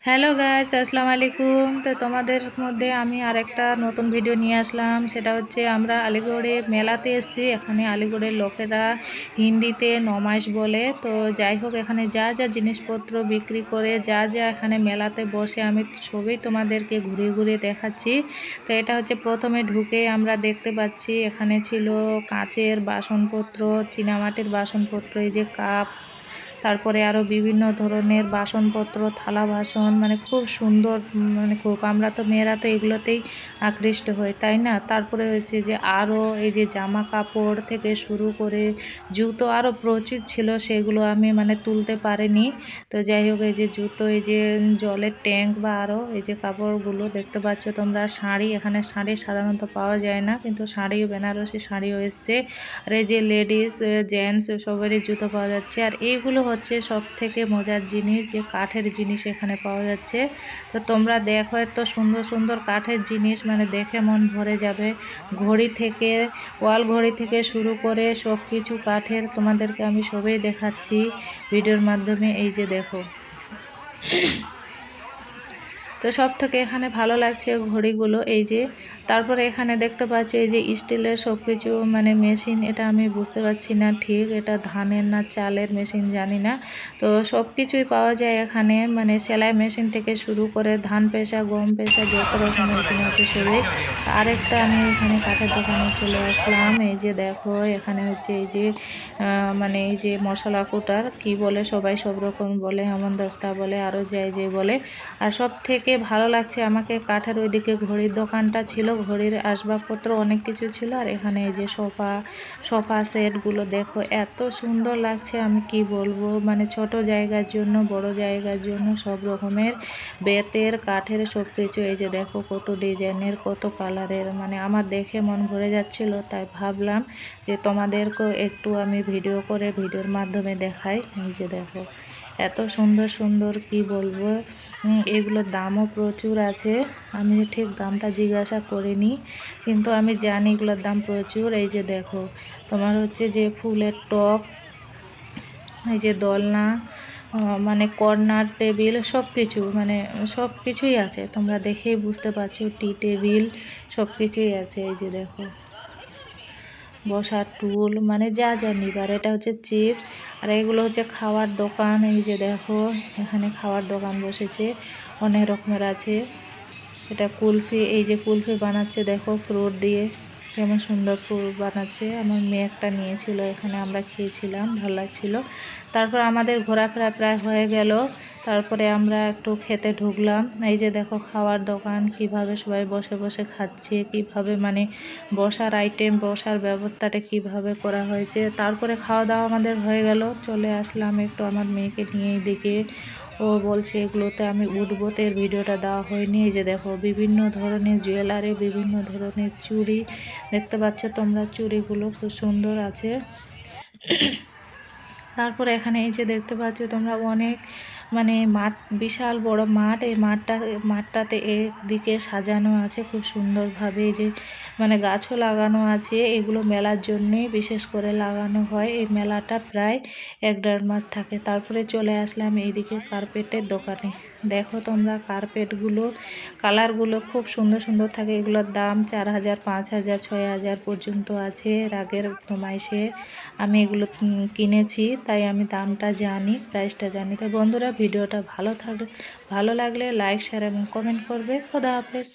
Hello guys, আসসালামু আলাইকুম। তো তোমাদের মধ্যে আমি আরেকটা নতুন ভিডিও নিয়ে আসলাম। সেটা হচ্ছে আমরা আলিগড়ে মেলাতে এসেছি। এখানে আলিগড়ের লোকেরা হিন্দিতে নমাস বলে। তো যাই হোক, এখানে যা যা জিনিসপত্র বিক্রি করে, যা যা এখানে মেলাতে বসে, আমি সবই তোমাদেরকে ঘুরে ঘুরে দেখাচ্ছি। তো এটা হচ্ছে প্রথমে ঢুকে আমরা দেখতে পাচ্ছি এখানে ছিল কাঁচের বাসনপত্র, চীনামাটির বাসনপত্র, এই যে কাপ, তারপরে আরও বিভিন্ন ধরনের বাসনপত্র, থালা বাসন, মানে খুব সুন্দর। মানে খুব, আমরা তো মেয়েরা তো এগুলোতেই আকৃষ্ট হই, তাই না? তারপরে হচ্ছে যে আরও এই যে জামা কাপড় থেকে শুরু করে জুতো আরও প্রচুর ছিল, সেগুলো আমি মানে তুলতে পারিনি। তো যাই হোক, এই যে জুতো, এই যে জলের ট্যাঙ্ক, বা আরও এই যে কাপড়গুলো দেখতে পাচ্ছ তোমরা। শাড়ি, এখানে শাড়ি সাধারণত পাওয়া যায় না, কিন্তু শাড়ি, বেনারসি শাড়িও এসছে। আর এই যে লেডিস, জেন্টস সবারই জুতো পাওয়া যাচ্ছে। আর এইগুলো হচ্ছে সব থেকে মজার জিনিস, যে কাঠের জিনিস এখানে পাওয়া যাচ্ছে। তো তোমরা দেখো, এত সুন্দর সুন্দর কাঠের জিনিস, মানে দেখে মন ভরে যাবে। ঘড়ি থেকে, ওয়াল ঘড়ি থেকে শুরু করে সব কিছু কাঠের তোমাদেরকে আমি সবই দেখাচ্ছি ভিডিওর মাধ্যমে। এই যে দেখো, তো সব থেকে এখানে ভালো লাগছে ঘড়িগুলো, এই যে। তারপরে এখানে দেখতে পাচ্ছি এই যে স্টিলের সব কিছু, মানে মেশিন, এটা আমি বুঝতে পারছি না ঠিক এটা ধানের না চালের মেশিন জানি না। তো সব কিছুই পাওয়া যায় এখানে, মানে সেলাই মেশিন থেকে শুরু করে ধান পেশা, গম পেশা, যত রকম মেশিন আছে সবই। আরেকটা আমি এখানে কাঠের দোকানে চলে আসলাম। এই যে দেখো, এখানে হচ্ছে এই যে মানে এই যে মশলা কুটার কি বলে, সবাই সব রকম বলে, হেমনদস্তা বলে, আরও যাই যে বলে। আর সব থেকে ভালো লাগছে আমাকে কাঠের ওইদিকে ঘড়ির দোকানটা ছিল, ঘড়ির আসবাবপত্র অনেক কিছু ছিল। আর এখানে এই যে সোফা সেটগুলো দেখো, এত সুন্দর লাগছে, আমি কি বলবো। মানে ছোট জায়গার জন্য, বড় জায়গার জন্য সব রকমের বেতের, কাঠের সব কিছু। এই যে দেখো, কত ডিজাইনের, কত কালারের, মানে আমার দেখে মন ভরে যাচ্ছিল। তাই ভাবলাম যে তোমাদেরকেও একটু আমি ভিডিও করে ভিডিওর মাধ্যমে দেখাই। এই যে দেখো, এত সুন্দর সুন্দর, কি বলবো। এগুলোর দামও প্রচুর আছে। আমি ঠিক দামটা জিজ্ঞাসা করিনি, কিন্তু আমি জানি এগুলোর দাম প্রচুর। এই যে দেখো, তোমার হচ্ছে যে ফুলের টব, এই যে দোলনা, মানে কর্নার টেবিল, সব কিছু, মানে সব কিছুই আছে। তোমরা দেখেই বুঝতে পারছো, টি টেবিল সব কিছুই আছে। এই যে দেখো, বসার টুল, মানে যা যা নিবার। এটা হচ্ছে চিপস। আর এগুলো হচ্ছে খাওয়ার দোকান। এই যে দেখো, এখানে খাওয়ার দোকান বসেছে, অনেক রকমের আছে। এটা কুলফি, এই যে কুলফি বানাচ্ছে দেখো ফ্রুট দিয়ে, কেমন সুন্দর ফ্রুট বানাচ্ছে। আমার মেয়ে একটা নিয়েছিল, এখানে আমরা খেয়েছিলাম, ভালো লাগছিল। তারপর আমাদের ঘোরাফেরা প্রায় হয়ে গেল। তারপরে আমরা একটু খেতে ঢুকলাম। এই যে দেখো, খাওয়ার দোকান, কিভাবে সবাই বসে বসে খাচ্ছে, কিভাবে মানে বসার আইটেম, বসার ব্যবস্থাটা কিভাবে করা হয়েছে। তারপরে খাওয়া দাওয়া আমাদের হয়ে গেল, চলে আসলাম একটু আমার মেয়েকে নিয়ে এইদিকে। ও বলছে এগুলোতে আমি উঠবো, তো এর ভিডিওটা দেওয়া হয়নি। এই যে দেখো, বিভিন্ন ধরনের জুয়েলারি, বিভিন্ন ধরনের চুড়ি দেখতে পাচ্ছ তোমরা, চুড়িগুলো খুব সুন্দর আছে। তারপরে এখানে এই যে দেখতে পাচ্ছ তোমরা, অনেক মানে মাঠ, বিশাল বড় মাঠ। এই মাঠটাতে একদিকে সাজানো আছে খুব সুন্দরভাবে, এই যে মানে গাছও লাগানো আছে। এগুলো মেলার জন্যে বিশেষ করে লাগানো হয়। এই মেলাটা প্রায় 1-1.5 মাস থাকে। তারপরে চলে আসলাম এইদিকে কার্পেটের দোকানে। দেখো তোমরা, কার্পেটগুলো, কালারগুলো খুব সুন্দর সুন্দর থাকে। এগুলোর দাম 4,000, 5,000, 6,000 পর্যন্ত আছে। আগের নমাইশে আমি এগুলো কিনেছি, তাই আমি দামটা জানি, প্রাইসটা জানি। তো বন্ধুরা, ভিডিওটা ভালো লাগলে লাইক, শেয়ার এবং কমেন্ট করবে। খোদা হাফেজ।